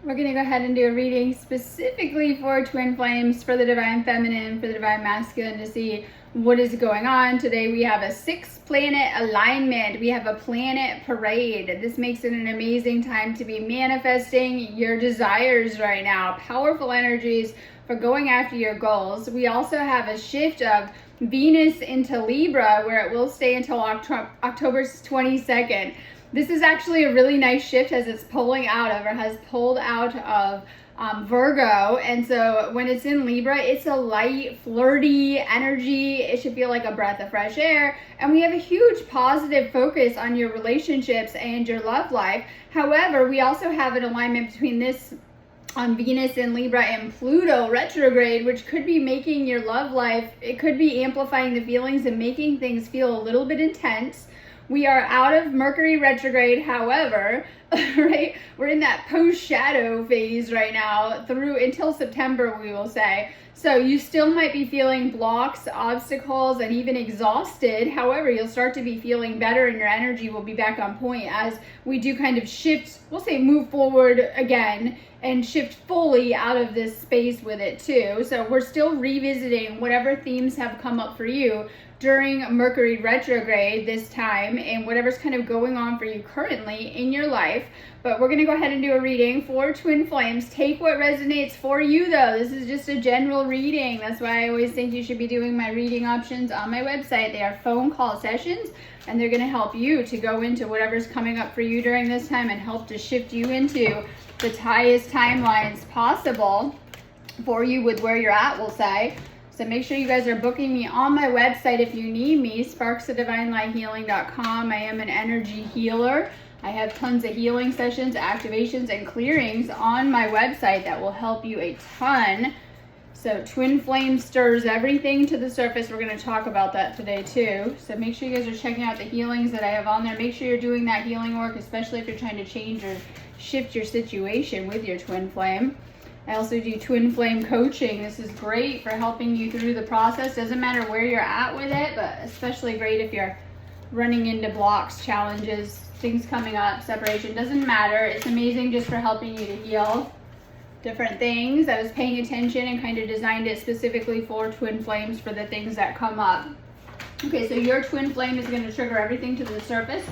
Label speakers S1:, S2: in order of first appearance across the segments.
S1: We're going to go ahead and do a reading specifically for twin flames, for the divine feminine, for the divine masculine, to see what is going on. Today we have a 6-planet alignment. We have a planet parade. This makes it an amazing time to be manifesting your desires right now. Powerful energies for going after your goals. We also have a shift of Venus into Libra, where it will stay until October 22nd. This is actually a really nice shift as it's pulling out of, or has pulled out of Virgo. And so when it's in Libra, it's a light, flirty energy. It should feel like a breath of fresh air. And we have a huge positive focus on your relationships and your love life. However, we also have an alignment between this on Venus in Libra and Pluto retrograde, which could be making your love life, it could be amplifying the feelings and making things feel a little bit intense. We are out of Mercury retrograde, however, right? We're in that post-shadow phase right now through until September, we will say. So you still might be feeling blocks, obstacles, and even exhausted. However, you'll start to be feeling better and your energy will be back on point as we do kind of shift, we'll say move forward again and shift fully out of this space with it too. So we're still revisiting whatever themes have come up for you during Mercury retrograde this time and whatever's kind of going on for you currently in your life. But we're going to go ahead and do a reading for twin flames. Take what resonates for you though. This is just a general reading. That's why I always think you should be doing my reading options on my website. They are phone call sessions and they're going to help you to go into whatever's coming up for you during this time and help to shift you into the highest timelines possible for you with where you're at, we'll say. So make sure you guys are booking me on my website if you need me, sparksofdivinelighealing.com. I am an energy healer. I have tons of healing sessions, activations, and clearings on my website that will help you a ton. So twin flame stirs everything to the surface. We're going to talk about that today too. So make sure you guys are checking out the healings that I have on there. Make sure you're doing that healing work, especially if you're trying to change or shift your situation with your twin flame. I also do twin flame coaching. This is great for helping you through the process. Doesn't matter where you're at with it, but especially great if you're running into blocks, challenges, things coming up, separation. Doesn't matter. It's amazing just for helping you to heal different things. I was paying attention and kind of designed it specifically for twin flames for the things that come up. Okay, so your twin flame is going to trigger everything to the surface.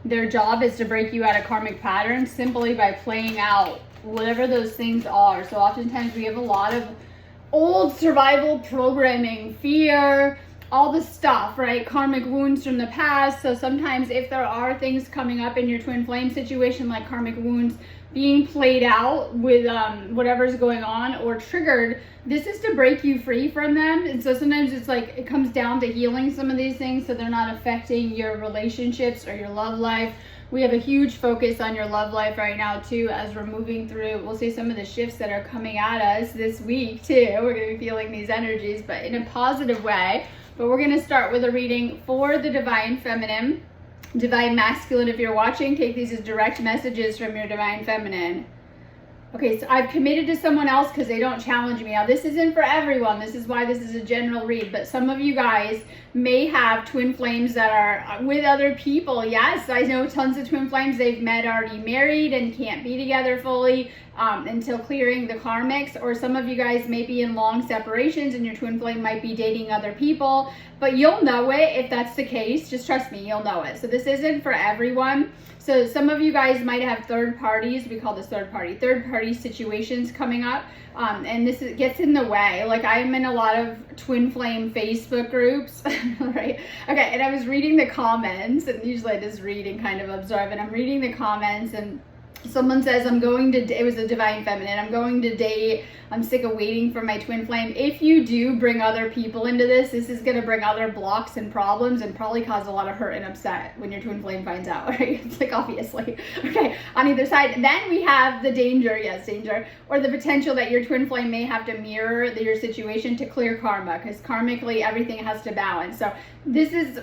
S1: Their job is to break you out of karmic patterns simply by playing out whatever those things are. So oftentimes we have a lot of old survival programming, fear, all the stuff, right? Karmic wounds from the past. So sometimes if there are things coming up in your twin flame situation, like karmic wounds being played out with whatever's going on or triggered, this is to break you free from them. And so sometimes it's like it comes down to healing some of these things so they're not affecting your relationships or your love life. We have a huge focus on your love life right now too as we're moving through, we'll see some of the shifts that are coming at us this week too. We're going to be feeling these energies, but in a positive way. But we're going to start with a reading for the divine feminine. Divine masculine, if you're watching, take these as direct messages from your divine feminine. Okay, so I've committed to someone else because they don't challenge me. Now, this isn't for everyone. This is why this is a general read. But some of you guys may have twin flames that are with other people. Yes, I know tons of twin flames they've met already married and can't be together fully until clearing the karmics. Or some of you guys may be in long separations and your twin flame might be dating other people. But you'll know it if that's the case. Just trust me, you'll know it. So this isn't for everyone. So some of you guys might have third parties. We call this third party situations coming up. And this gets in the way. Like I'm in a lot of twin flame Facebook groups, right? Okay, and I was reading the comments, and usually I just read and kind of observe, and I'm reading the comments, and someone says, it was a divine feminine, I'm going to date, I'm sick of waiting for my twin flame. If you do bring other people into this is going to bring other blocks and problems and probably cause a lot of hurt and upset when your twin flame finds out, right? It's like, obviously. Okay, on either side. Then we have the danger, or the potential that your twin flame may have to mirror your situation to clear karma, because karmically everything has to balance. So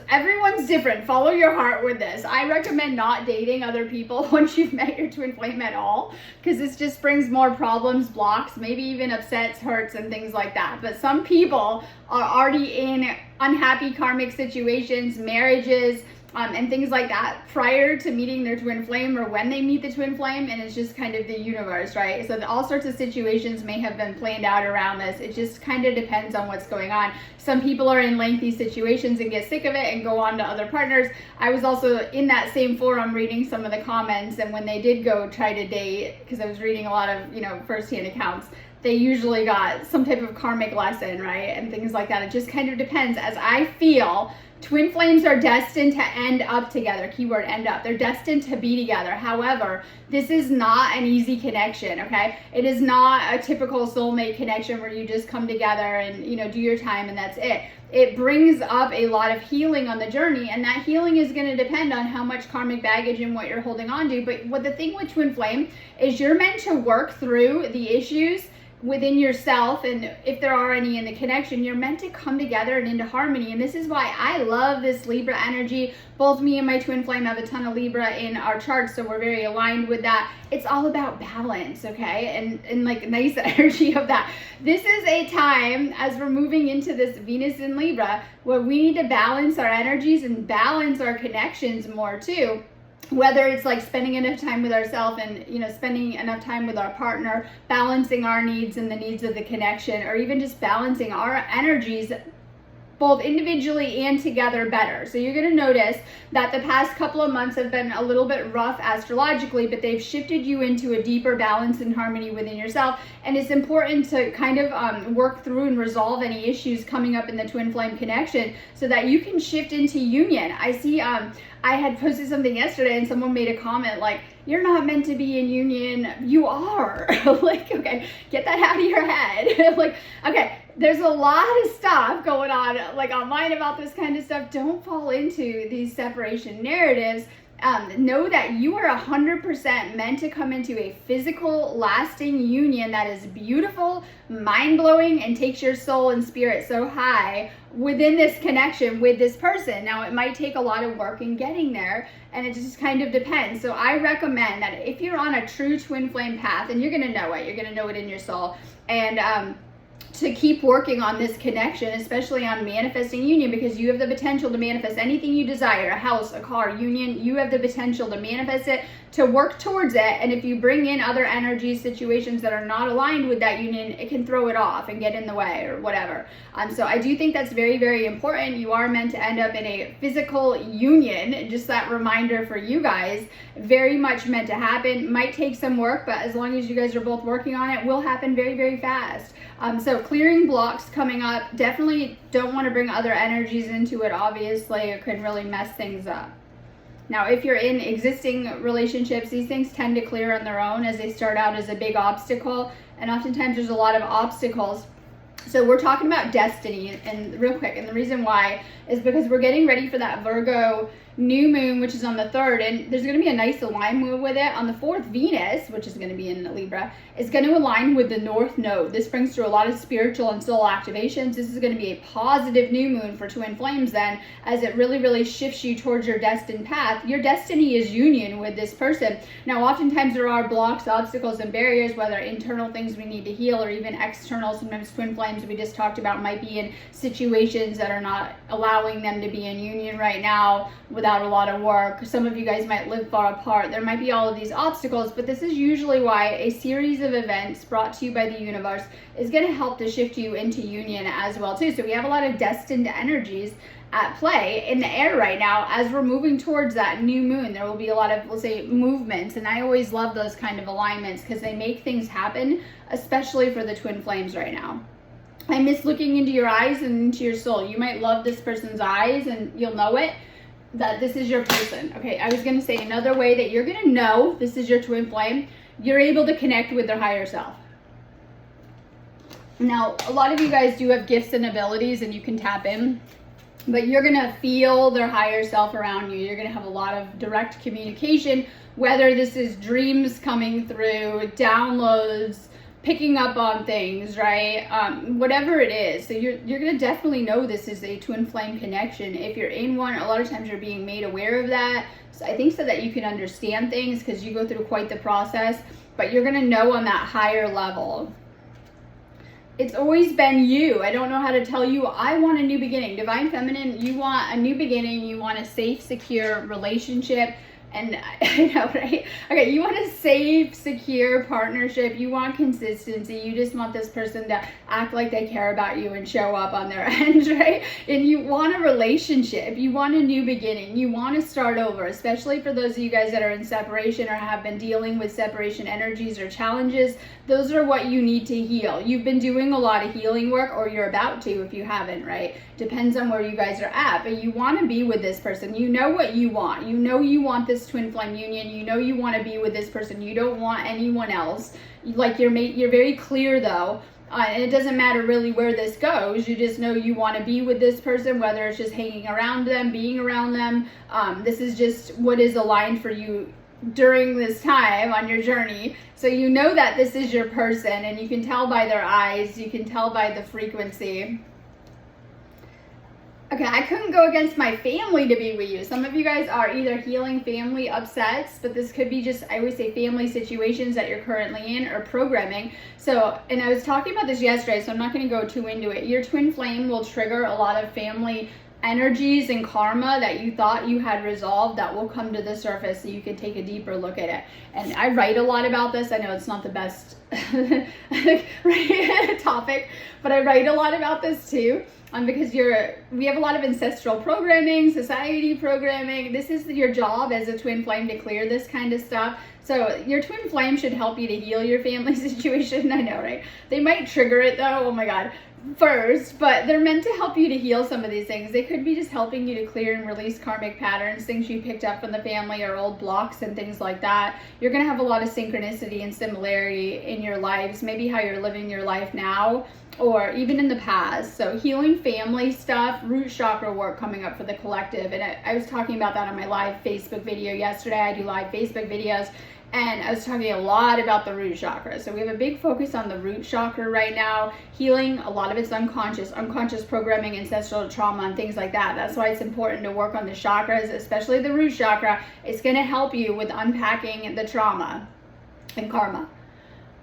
S1: everyone's different. Follow your heart with this. I recommend not dating other people once you've met your twin flame at all, because this just brings more problems, blocks, maybe even upsets, hurts, and things like that. But some people are already in unhappy karmic situations, marriages, and things like that prior to meeting their twin flame or when they meet the twin flame, and it's just kind of the universe, right? So all sorts of situations may have been planned out around this. It just kind of depends on what's going on. Some people are in lengthy situations and get sick of it and go on to other partners. I was also in that same forum reading some of the comments, and when they did go try to date, because I was reading a lot of, you know, firsthand accounts, they usually got some type of karmic lesson, right? And things like that. It just kind of depends. As I feel, twin flames are destined to end up together. Keyword end up. They're destined to be together. However, this is not an easy connection, okay? It is not a typical soulmate connection where you just come together and, you know, do your time and that's it. It brings up a lot of healing on the journey, and that healing is going to depend on how much karmic baggage and what you're holding on to. But what the thing with twin flame is, you're meant to work through the issues within yourself, and if there are any in the connection, you're meant to come together and into harmony. And this is why I love this Libra energy. Both me and my twin flame have a ton of Libra in our charts, so we're very aligned with that. It's all about balance, okay? And like nice energy of that. This is a time, as we're moving into this Venus in Libra, where we need to balance our energies and balance our connections more too. Whether it's like spending enough time with ourselves and, you know, spending enough time with our partner, balancing our needs and the needs of the connection, or even just balancing our energies both individually and together better. So you're going to notice that the past couple of months have been a little bit rough astrologically, but they've shifted you into a deeper balance and harmony within yourself. And it's important to kind of work through and resolve any issues coming up in the twin flame connection so that you can shift into union. I see, I had posted something yesterday and someone made a comment like, you're not meant to be in union. You are. Like, okay, get that out of your head. Like, okay, there's a lot of stuff going on like online about this kind of stuff. Don't fall into these separation narratives. Know that you are 100% meant to come into a physical, lasting union that is beautiful, mind-blowing, and takes your soul and spirit so high within this connection with this person. Now, it might take a lot of work in getting there, and it just kind of depends. So I recommend that if you're on a true twin flame path, and you're going to know it, you're going to know it in your soul, and to keep working on this connection, especially on manifesting union, because you have the potential to manifest anything you desire, a house, a car, union. You have the potential to manifest it, to work towards it. And if you bring in other energies, situations that are not aligned with that union, it can throw it off and get in the way or whatever. So I do think that's very, very important. You are meant to end up in a physical union. Just that reminder for you guys, very much meant to happen. Might take some work, but as long as you guys are both working on it, will happen very, very fast. So clearing blocks coming up. Definitely don't want to bring other energies into it. Obviously, it could really mess things up. Now, if you're in existing relationships, these things tend to clear on their own as they start out as a big obstacle. And oftentimes there's a lot of obstacles. So we're talking about destiny, and real quick, and the reason why is because we're getting ready for that Virgo new moon, which is on the 3rd, and there's going to be a nice alignment with it. On the 4th, Venus, which is going to be in Libra, is going to align with the North Node. This brings through a lot of spiritual and soul activations. This is going to be a positive new moon for twin flames then, as it really, really shifts you towards your destined path. Your destiny is union with this person. Now, oftentimes there are blocks, obstacles, and barriers, whether internal things we need to heal or even external. Sometimes twin flames we just talked about might be in situations that are not allowing them to be in union right now without a lot of work. Some of you guys might live far apart. There might be all of these obstacles, but this is usually why a series of events brought to you by the universe is going to help to shift you into union as well too. So we have a lot of destined energies at play in the air right now as we're moving towards that new moon. There will be a lot of, we'll say, movements, and I always love those kind of alignments because they make things happen, especially for the twin flames right now. I miss looking into your eyes and into your soul. You might love this person's eyes and you'll know it, that this is your person. Okay, I was going to say another way that you're going to know this is your twin flame. You're able to connect with their higher self. Now, a lot of you guys do have gifts and abilities and you can tap in, but you're going to feel their higher self around you. You're going to have a lot of direct communication, whether this is dreams coming through, downloads, picking up on things, right? Whatever it is. So you're going to definitely know this is a twin flame connection. If you're in one, a lot of times you're being made aware of that. So I think so that you can understand things because you go through quite the process, but you're going to know on that higher level. it's always been you. I don't know how to tell you. I want a new beginning. Divine Feminine, you want a new beginning. You want a safe, secure relationship. And I know, right? Okay, you want a safe, secure partnership. You want consistency. You just want this person to act like they care about you and show up on their end, right? And you want a relationship. You want a new beginning. You want to start over, especially for those of you guys that are in separation or have been dealing with separation energies or challenges. Those are what you need to heal. You've been doing a lot of healing work, or you're about to if you haven't, right? Depends on where you guys are at, but you want to be with this person. You know what you want. You know you want this twin flame union. You know you want to be with this person. You don't want anyone else. Like you're very clear though, and it doesn't matter really where this goes. You just know you want to be with this person, whether it's just hanging around them, being around them. This is just what is aligned for you during this time on your journey. So you know that this is your person, and you can tell by their eyes, you can tell by the frequency. Okay, I couldn't go against my family to be with you. Some of you guys are either healing family upsets, but this could be just, I always say family situations that you're currently in, or programming. So, and I was talking about this yesterday, so I'm not going to go too into it. Your twin flame will trigger a lot of family energies and karma that you thought you had resolved that will come to the surface, so you can take a deeper look at it. And I write a lot about this. I know it's not the best topic, but I write a lot about this too. Because we have a lot of ancestral programming, society programming. This is your job as a twin flame to clear this kind of stuff. So your twin flame should help you to heal your family situation. I know, right? They might trigger it though, oh my God, first, but they're meant to help you to heal some of these things. They could be just helping you to clear and release karmic patterns, things you picked up from the family or old blocks and things like that. You're going to have a lot of synchronicity and similarity in your lives, maybe how you're living your life now, or even in the past. So healing family stuff, root chakra work coming up for the collective. And I was talking about that on my live Facebook video yesterday. I do live Facebook videos, and I was talking a lot about the root chakra. So we have a big focus on the root chakra right now. Healing, a lot of it's unconscious programming, ancestral trauma, and things like that. That's why it's important to work on the chakras, especially the root chakra. It's going to help you with unpacking the trauma and karma.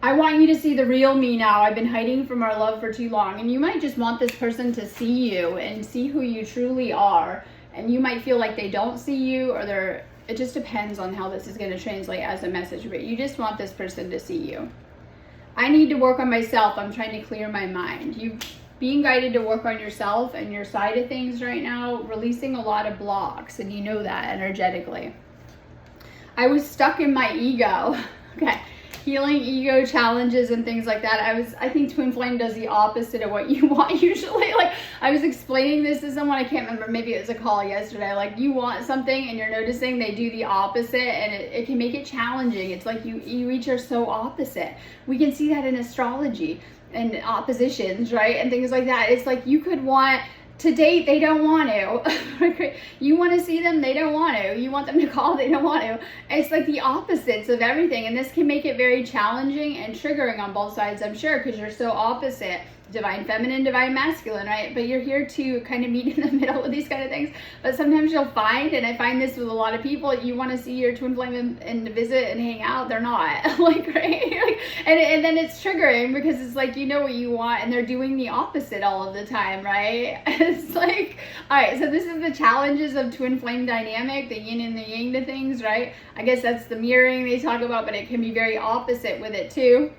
S1: I want you to see the real me now. I've been hiding from our love for too long. And you might just want this person to see you and see who you truly are. And you might feel like they don't see you, or it just depends on how this is going to translate as a message. But you just want this person to see you. I need to work on myself. I'm trying to clear my mind. You being guided to work on yourself and your side of things right now, releasing a lot of blocks. And you know that energetically. I was stuck in my ego. Okay. Healing ego challenges and things like that. I think twin flame does the opposite of what you want usually. Like I was explaining this to someone, I can't remember, maybe it was a call yesterday. Like you want something and you're noticing they do the opposite, and it can make it challenging. It's like you each are so opposite. We can see that in astrology and oppositions, right? And things like that. It's like you could want to date, they don't want to. You want to see them, they don't want to. You want them to call, they don't want to. It's like the opposites of everything. And this can make it very challenging and triggering on both sides, I'm sure, because you're so opposite. Divine feminine, divine masculine, right? But you're here to kind of meet in the middle with these kind of things. But sometimes you'll find, and I find this with a lot of people, you want to see your twin flame and visit and hang out, they're not. Like, right? And then it's triggering because it's like, you know what you want, and they're doing the opposite all of the time, right? It's like, all right, so this is the challenges of twin flame dynamic, the yin and the yang to things, right? I guess that's the mirroring they talk about, but it can be very opposite with it too.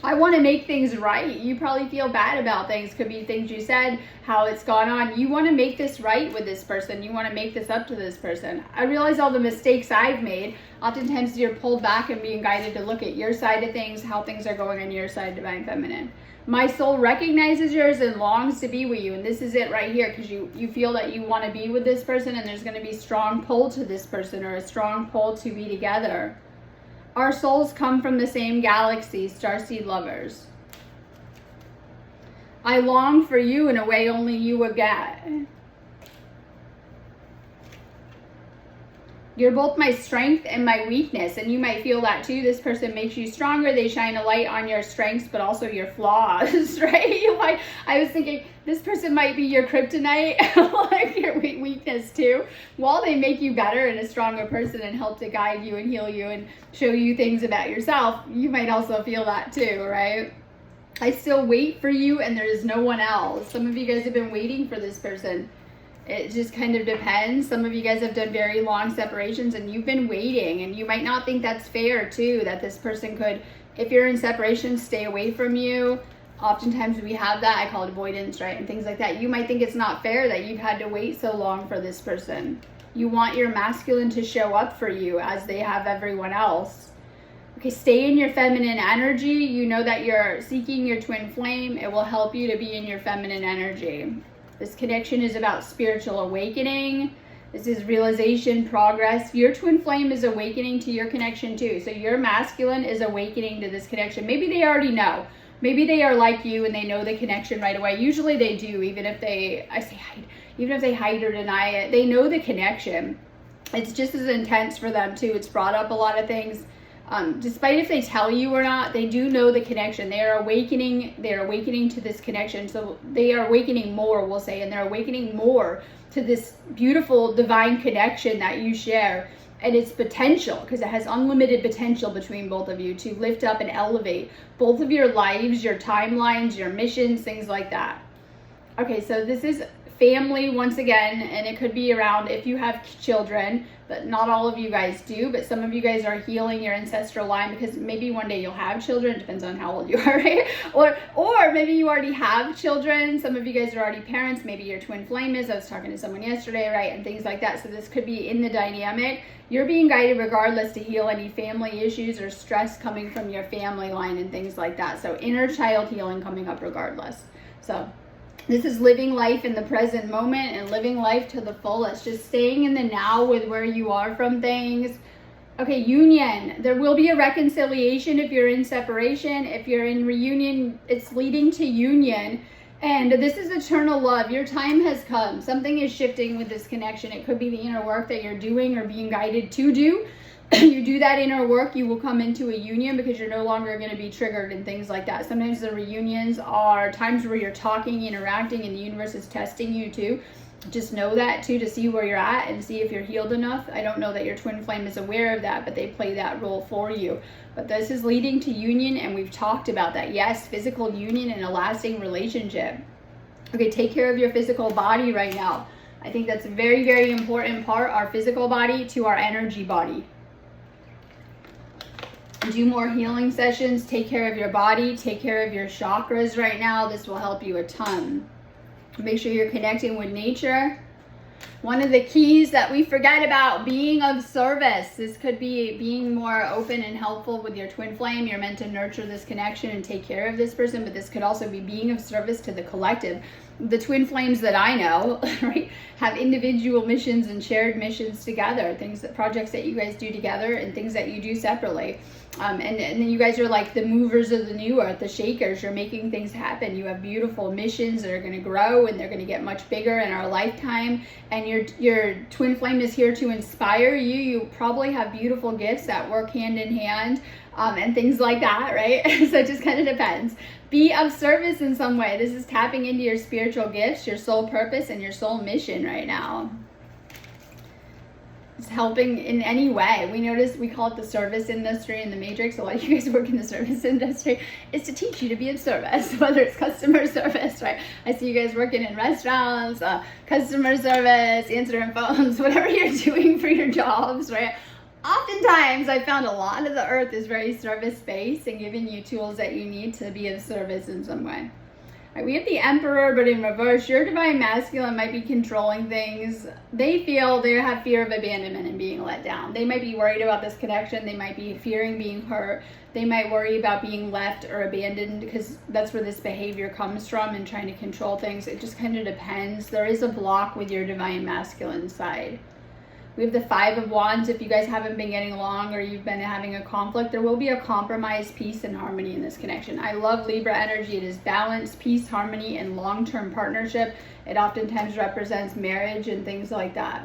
S1: I want to make things right. You probably feel bad about things. Could be things you said, how it's gone on. You want to make this right with this person. You want to make this up to this person. I realize all the mistakes I've made. Oftentimes you're pulled back and being guided to look at your side of things, how things are going on your side, divine feminine. My soul recognizes yours and longs to be with you. And this is it right here, because you feel that you want to be with this person, and there's going to be strong pull to this person, or a strong pull to be together. Our souls come from the same galaxy, starseed lovers. I long for you in a way only you would get. You're both my strength and my weakness, and you might feel that too. This person makes you stronger. They shine a light on your strengths, but also your flaws, right? I was thinking this person might be your kryptonite, like your weakness too. While they make you better and a stronger person and help to guide you and heal you and show you things about yourself, you might also feel that too, right? I still wait for you and there is no one else. Some of you guys have been waiting for this person. It just kind of depends. Some of you guys have done very long separations and you've been waiting, and you might not think that's fair too, that this person could, if you're in separation, stay away from you. Oftentimes we have that, I call it avoidance, right? And things like that. You might think it's not fair that you've had to wait so long for this person. You want your masculine to show up for you as they have everyone else. Okay, stay in your feminine energy. You know that you're seeking your twin flame. It will help you to be in your feminine energy. This connection is about spiritual awakening. This is realization, progress. Your twin flame is awakening to your connection too. So your masculine is awakening to this connection. Maybe they already know. Maybe they are like you and they know the connection right away. Usually they do, even if they, even if they hide or deny it, they know the connection. It's just as intense for them too. It's brought up a lot of things. Despite if they tell you or not, they do know the connection. They are awakening to this connection. So they are awakening more, we'll say, and they're awakening more to this beautiful divine connection that you share and its potential, because it has unlimited potential between both of you to lift up and elevate both of your lives, your timelines, your missions, things like that. Okay, so this is family once again, and it could be around if you have children, but not all of you guys do, but some of you guys are healing your ancestral line because maybe one day you'll have children. It depends on how old you are, right? Or maybe you already have children. Some of you guys are already parents. Maybe your twin flame is. I was talking to someone yesterday, right? And things like that. So this could be in the dynamic. You're being guided regardless to heal any family issues or stress coming from your family line and things like that. So inner child healing coming up regardless. So this is living life in the present moment and living life to the fullest. Just staying in the now with where you are from things. Okay, union. There will be a reconciliation if you're in separation. If you're in reunion, it's leading to union. And this is eternal love. Your time has come. Something is shifting with this connection. It could be the inner work that you're doing or being guided to do. You do that inner work, you will come into a union because you're no longer going to be triggered and things like that. Sometimes the reunions are times where you're talking, interacting, and the universe is testing you too. Just know that too, to see where you're at and see if you're healed enough. I don't know that your twin flame is aware of that, but they play that role for you. But this is leading to union, and we've talked about that. Yes, physical union and a lasting relationship. Okay, take care of your physical body right now. I think that's a very, very important part, our physical body to our energy body. Do more healing sessions, take care of your body, take care of your chakras right now. This will help you a ton. Make sure you're connecting with nature. One of the keys that we forget about, being of service. This could be being more open and helpful with your twin flame. You're meant to nurture this connection and take care of this person, but this could also be being of service to the collective. The twin flames that I know, right, have individual missions and shared missions together, projects that you guys do together and things that you do separately. And then you guys are like the movers of the new earth, the shakers. You're making things happen. You have beautiful missions that are going to grow and they're going to get much bigger in our lifetime. And your twin flame is here to inspire you. You probably have beautiful gifts that work hand in hand and things like that, right? So it just kind of depends. Be of service in some way. This is tapping into your spiritual gifts, your soul purpose, and your soul mission right now. It's helping in any way. We call it the service industry in the Matrix. A lot of you guys work in the service industry. It's to teach you to be of service, whether it's customer service, right? I see you guys working in restaurants, customer service, answering phones, whatever you're doing for your jobs, right? Oftentimes, I found a lot of the earth is very service-based and giving you tools that you need to be of service in some way. Right, we have the Emperor, but in reverse. Your divine masculine might be controlling things. They have fear of abandonment and being let down. They might be worried about this connection. They might be fearing being hurt. They might worry about being left or abandoned because that's where this behavior comes from and trying to control things. It just kind of depends. There is a block with your divine masculine side. We have the Five of Wands. If you guys haven't been getting along or you've been having a conflict, there will be a compromise, peace, and harmony in this connection. I love Libra energy. It is balance, peace, harmony, and long-term partnership. It oftentimes represents marriage and things like that.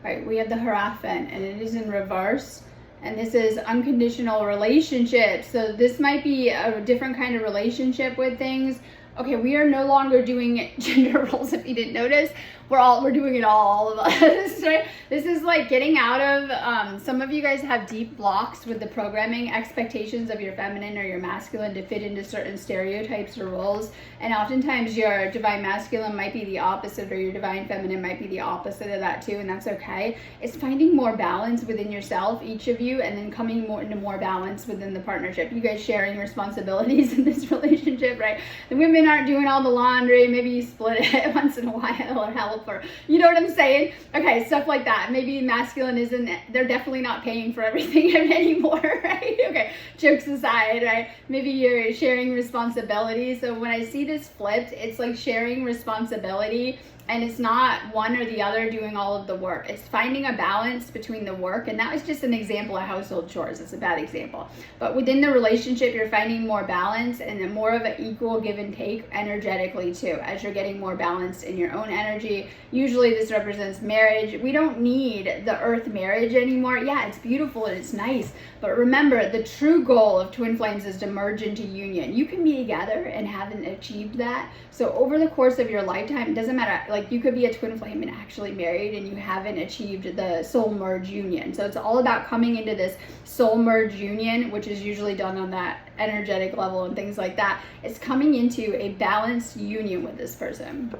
S1: All right, we have the Hierophant, and it is in reverse. And this is unconditional relationships. So this might be a different kind of relationship with things. Okay, we are no longer doing gender roles. If you didn't notice, we're doing it all of us, right? This is like getting out of, some of you guys have deep blocks with the programming expectations of your feminine or your masculine to fit into certain stereotypes or roles. And oftentimes your divine masculine might be the opposite, or your divine feminine might be the opposite of that too, and that's okay. It's finding more balance within yourself, each of you, and then coming more into more balance within the partnership. You guys sharing responsibilities in this relationship, right? The women aren't doing all the laundry. Maybe you split it once in a while or help, or you know what I'm saying? Okay, stuff like that. Maybe masculine isn't, they're definitely not paying for everything anymore, right? Okay, jokes aside, right? Maybe you're sharing responsibility. So when I see this flipped, it's like sharing responsibility, and it's not one or the other doing all of the work. It's finding a balance between the work, and that was just an example of household chores. It's a bad example. But within the relationship, you're finding more balance and more of an equal give and take energetically too, as you're getting more balanced in your own energy. Usually this represents marriage. We don't need the earth marriage anymore. Yeah, it's beautiful and it's nice, but remember, the true goal of twin flames is to merge into union. You can be together and haven't achieved that. So over the course of your lifetime, it doesn't matter, like you could be a twin flame and actually married and you haven't achieved the soul merge union. So it's all about coming into this soul merge union, which is usually done on that energetic level and things like that. It's coming into a balanced union with this person.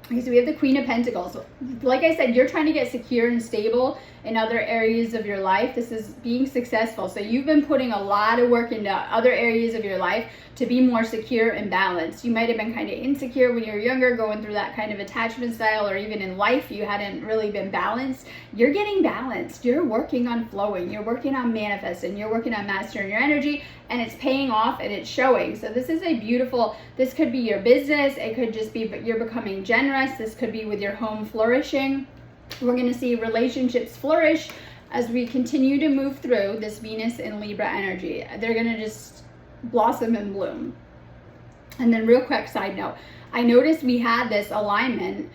S1: Okay, so we have the Queen of Pentacles. Like I said, you're trying to get secure and stable in other areas of your life. This is being successful. So you've been putting a lot of work into other areas of your life to be more secure and balanced. You might have been kind of insecure when you were younger, going through that kind of attachment style, or even in life, you hadn't really been balanced. You're getting balanced. You're working on flowing. You're working on manifesting. You're working on mastering your energy, and it's paying off and it's showing. So this is a beautiful, this could be your business. It could just be, but you're becoming generous. This could be with your home flourishing. We're going to see relationships flourish as we continue to move through this Venus and Libra energy. They're going to just blossom and bloom. And then real quick side note, I noticed we had this alignment,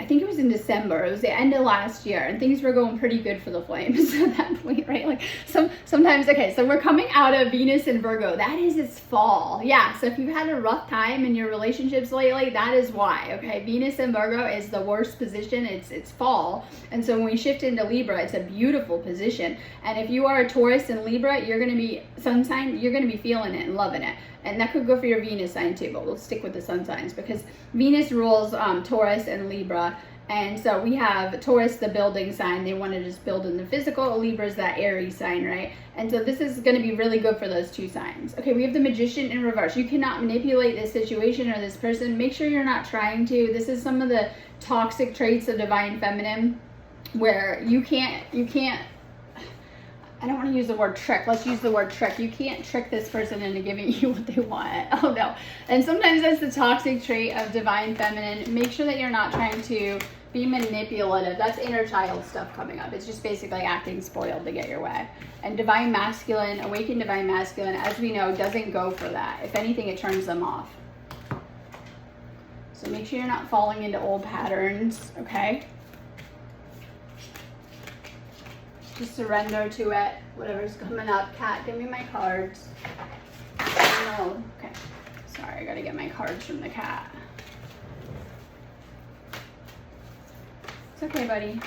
S1: I think it was in December. It was the end of last year, and things were going pretty good for the flames at that point, right? Like sometimes, okay, so we're coming out of Venus and Virgo. That is its fall. Yeah, so if you've had a rough time in your relationships lately, that is why, okay? Venus and Virgo is the worst position. It's fall. And so when we shift into Libra, it's a beautiful position. And if you are a Taurus and Libra, you're going to be sun sign, you're going to be feeling it and loving it. And that could go for your Venus sign too, but we'll stick with the sun signs because Venus rules Taurus and Libra. And so we have Taurus, the building sign. They want to just build in the physical. Libra is that Aries sign, right? And so this is going to be really good for those two signs. Okay, we have the Magician in reverse. You cannot manipulate this situation or this person. Make sure you're not trying to. This is some of the toxic traits of Divine Feminine where you can't, I don't want to use the word trick. Let's use the word trick. You can't trick this person into giving you what they want. Oh no. And sometimes that's the toxic trait of Divine Feminine. Make sure that you're not trying to be manipulative. That's inner child stuff coming up. It's just basically acting spoiled to get your way. And Divine Masculine, Awakened Divine Masculine, as we know, doesn't go for that. If anything, it turns them off. So make sure you're not falling into old patterns, okay? Just surrender to it, whatever's coming up. Kat, give me my cards. No, okay. Sorry, I gotta get my cards from the cat. It's okay, buddy.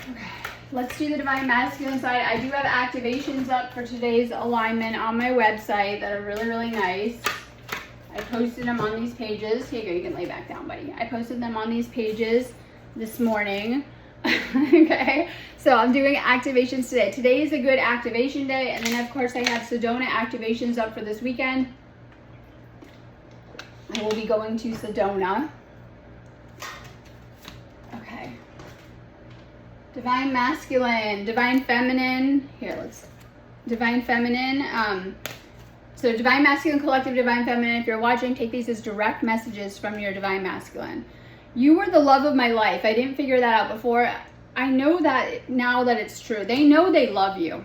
S1: Okay, let's do the Divine Masculine side. I do have activations up for today's alignment on my website that are really, really nice. I posted them on these pages. Here you go, you can lay back down, buddy. I posted them on these pages this morning. Okay, so I'm doing activations today. Today is a good activation day, and then of course I have Sedona activations up for this weekend. I will be going to Sedona. Okay. Divine Masculine, Divine Feminine. Here, let's, Divine Feminine. So Divine Masculine, Collective Divine Feminine, if you're watching, take these as direct messages from your Divine Masculine. You were the love of my life. I didn't figure that out before. I know that now that it's true. They know they love you.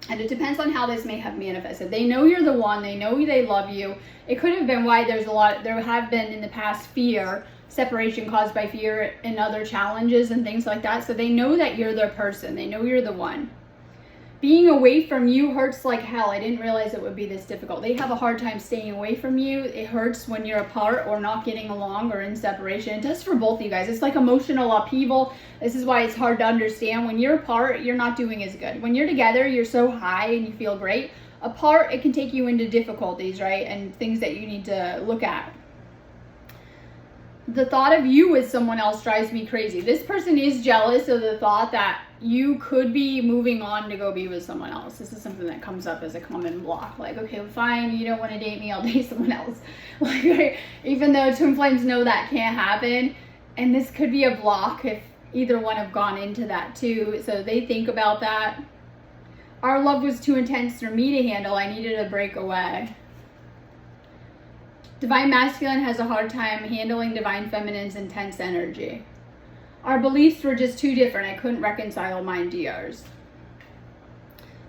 S1: And it depends on how this may have manifested. They know you're the one. They know they love you. It could have been why there have been in the past fear, separation caused by fear and other challenges and things like that. So they know that you're their person. They know you're the one. being away from you hurts like hell. I didn't realize it would be this difficult. They have a hard time staying away from you. It hurts when you're apart or not getting along or in separation. It does for both of you guys. It's like emotional upheaval. This is why it's hard to understand. When you're apart, you're not doing as good. When you're together, you're so high and you feel great. Apart, it can take you into difficulties, right? And things that you need to look at. The thought of you with someone else drives me crazy. This person is jealous of the thought that you could be moving on to go be with someone else. This is something that comes up as a common block. Like, okay, fine, you don't want to date me, I'll date someone else. Like, right? Even though twin flames know that can't happen. And this could be a block if either one have gone into that too. So they think about that. Our love was too intense for me to handle. I needed a break away. Divine Masculine has a hard time handling Divine Feminine's intense energy. Our beliefs were just too different. I couldn't reconcile mine to yours.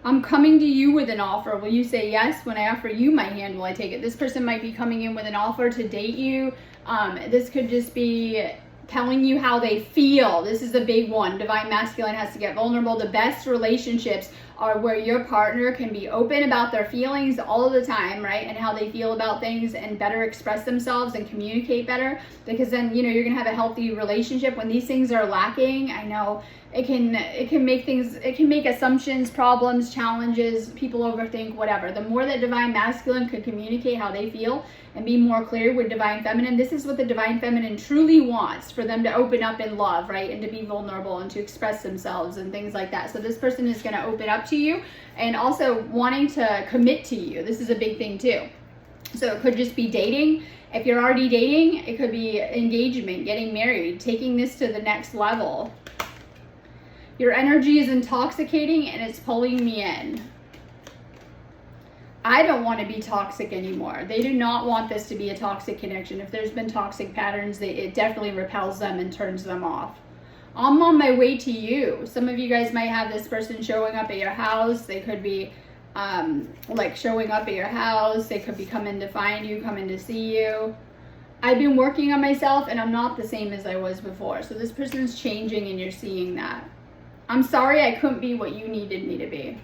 S1: I'm coming to you with an offer. Will you say yes? When I offer you my hand, will I take it? This person might be coming in with an offer to date you. This could just be telling you how they feel. This is a big one. Divine Masculine has to get vulnerable. The best relationships are where your partner can be open about their feelings all the time, right? And how they feel about things and better express themselves and communicate better, because then, you're gonna have a healthy relationship. When these things are lacking, I know it can make assumptions, problems, challenges, people overthink, whatever. The more that Divine Masculine could communicate how they feel and be more clear with Divine Feminine, this is what the Divine Feminine truly wants, for them to open up in love, right? And to be vulnerable and to express themselves and things like that. So this person is going to open up to you and also wanting to commit to you. This is a big thing too. So it could just be dating. If you're already dating, it could be engagement, getting married, taking this to the next level. Your energy is intoxicating and it's pulling me in. I don't want to be toxic anymore. They do not want this to be a toxic connection. If there's been toxic patterns, it definitely repels them and turns them off. I'm on my way to you. Some of you guys might have this person showing up at your house. They could be showing up at your house. They could be coming to find you, coming to see you. I've been working on myself and I'm not the same as I was before. So this person's changing and you're seeing that. I'm sorry I couldn't be what you needed me to be.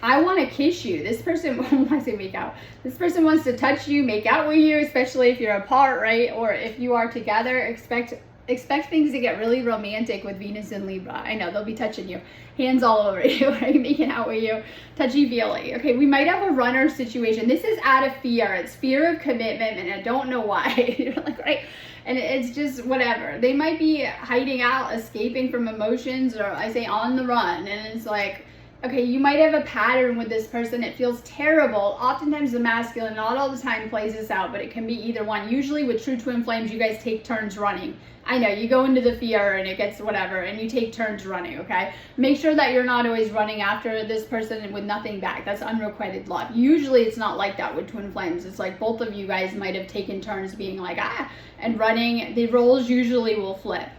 S1: I want to kiss you. This person, when I say make out, this person wants to touch you, make out with you, especially if you're apart, right? Or if you are together, expect things to get really romantic with Venus and Libra. I know, they'll be touching you. Hands all over you, right? Making out with you. Touchy-feely. Okay, we might have a runner situation. This is out of fear. It's fear of commitment, and I don't know why. You're like, right? And it's just whatever. They might be hiding out, escaping from emotions, or I say on the run. And it's like, okay, you might have a pattern with this person. It feels terrible. Oftentimes the masculine, not all the time, plays this out, but it can be either one. Usually with true twin flames, you guys take turns running. I know, you go into the fear and it gets whatever, and you take turns running, okay? Make sure that you're not always running after this person with nothing back. That's unrequited love. Usually it's not like that with twin flames. It's like both of you guys might have taken turns being like, and running. The roles usually will flip.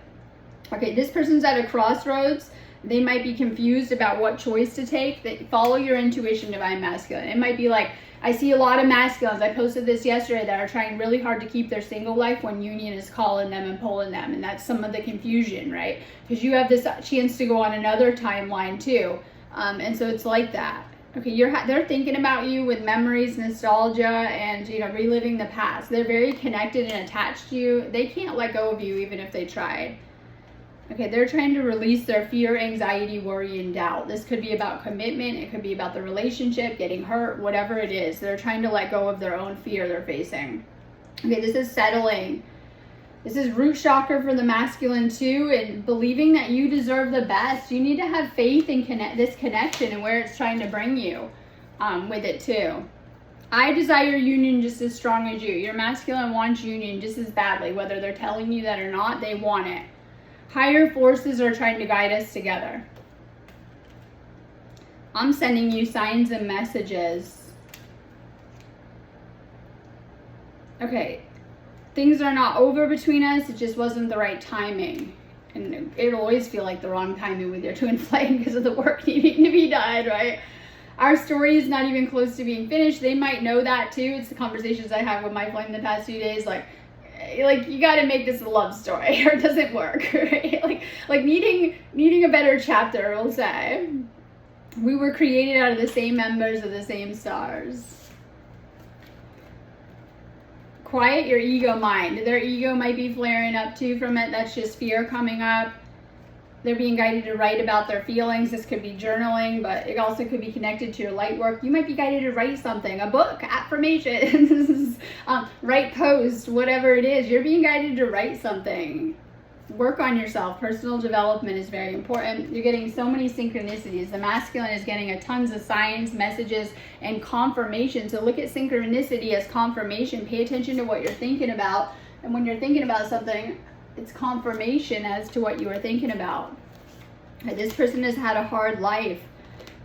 S1: Okay, this person's at a crossroads. They might be confused about what choice to take. Follow your intuition, Divine Masculine. It might be like, I see a lot of masculines, I posted this yesterday, that are trying really hard to keep their single life when union is calling them and pulling them. And that's some of the confusion, right? Because you have this chance to go on another timeline too. And so it's like that. Okay, they're thinking about you with memories, nostalgia, and reliving the past. They're very connected and attached to you. They can't let go of you even if they tried. Okay, they're trying to release their fear, anxiety, worry, and doubt. This could be about commitment. It could be about the relationship, getting hurt, whatever it is. They're trying to let go of their own fear they're facing. Okay, this is settling. This is root chakra for the masculine too, and believing that you deserve the best. You need to have faith in this connection and where it's trying to bring you with it too. I desire union just as strong as you. Your masculine wants union just as badly. Whether they're telling you that or not, they want it. Higher forces are trying to guide us together. I'm sending you signs and messages. Okay, things are not over between us. It just wasn't the right timing. And it'll always feel like the wrong timing with your twin flame because of the work needing to be done, right? Our story is not even close to being finished. They might know that too. It's the conversations I have with my flame the past few days, like you got to make this a love story or it doesn't work, right? Like needing a better chapter, we'll say. We were created out of the same members of the same stars. Quiet your ego mind. Their ego might be flaring up too from it. That's just fear coming up. They're being guided to write about their feelings. This could be journaling, but it also could be connected to your light work. You might be guided to write something, a book, affirmations, write posts, whatever it is. You're being guided to write something. Work on yourself. Personal development is very important. You're getting so many synchronicities. The masculine is getting tons of signs, messages, and confirmation. So look at synchronicity as confirmation. Pay attention to what you're thinking about. And when you're thinking about something, it's confirmation as to what you were thinking about. This person has had a hard life.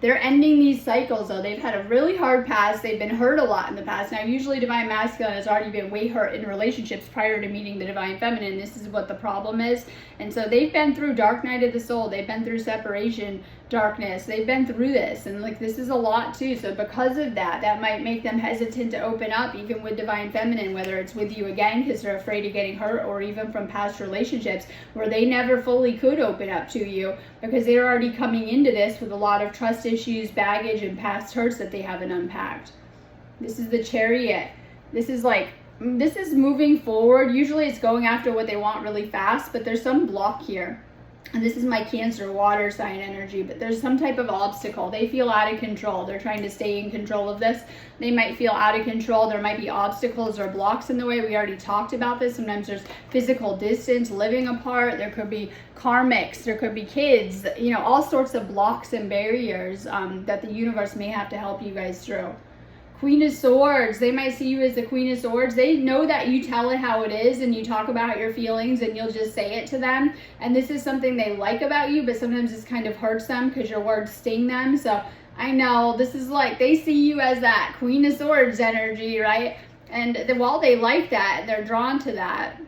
S1: They're ending these cycles though. They've had a really hard past. They've been hurt a lot in the past. Now usually Divine Masculine has already been way hurt in relationships prior to meeting the Divine Feminine. This is what the problem is. And so they've been through dark night of the soul. They've been through separation, darkness. They've been through this. And like this is a lot too. So because of that, that might make them hesitant to open up even with Divine Feminine, whether it's with you again because they're afraid of getting hurt, or even from past relationships where they never fully could open up to you because they're already coming into this with a lot of trust issues, baggage, and past hurts that they haven't unpacked. This is the Chariot. This is moving forward. Usually it's going after what they want really fast, but there's some block here. And this is my Cancer water sign energy, but there's some type of obstacle. They feel out of control. They're trying to stay in control of this. They might feel out of control. There might be obstacles or blocks in the way. We already talked about this. Sometimes there's physical distance, living apart. There could be karmics. There could be kids, you know, all sorts of blocks and barriers that the universe may have to help you guys through. Queen of Swords, they might see you as the Queen of Swords. They know that you tell it how it is and you talk about your feelings and you'll just say it to them. And this is something they like about you, but sometimes this kind of hurts them because your words sting them. So I know this is like, they see you as that Queen of Swords energy, right? And while they like that, they're drawn to that.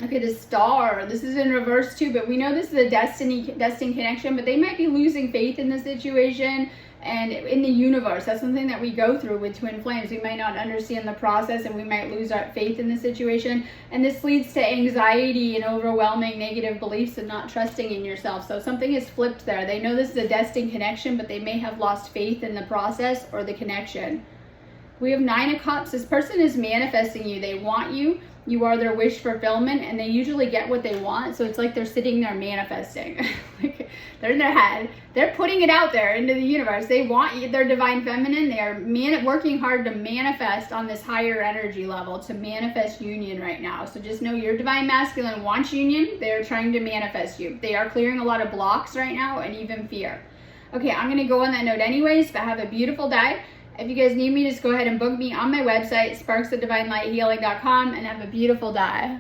S1: Okay, the Star, this is in reverse too, but we know this is a destined connection, but they might be losing faith in the situation and in the universe. That's something that we go through with twin flames. We might not understand the process and we might lose our faith in the situation. And this leads to anxiety and overwhelming negative beliefs and not trusting in yourself. So something is flipped there. They know this is a destined connection, but they may have lost faith in the process or the connection. We have Nine of Cups. This person is manifesting you. They want you. You are their wish fulfillment, and they usually get what they want. So it's like they're sitting there manifesting. Like they're in their head. They're putting it out there into the universe. They want you, their Divine Feminine. They are working hard to manifest on this higher energy level, to manifest union right now. So just know your Divine Masculine wants union. They are trying to manifest you. They are clearing a lot of blocks right now and even fear. Okay, I'm going to go on that note anyways, but have a beautiful day. If you guys need me, just go ahead and book me on my website, sparksofdivinelighthealing.com, and have a beautiful day.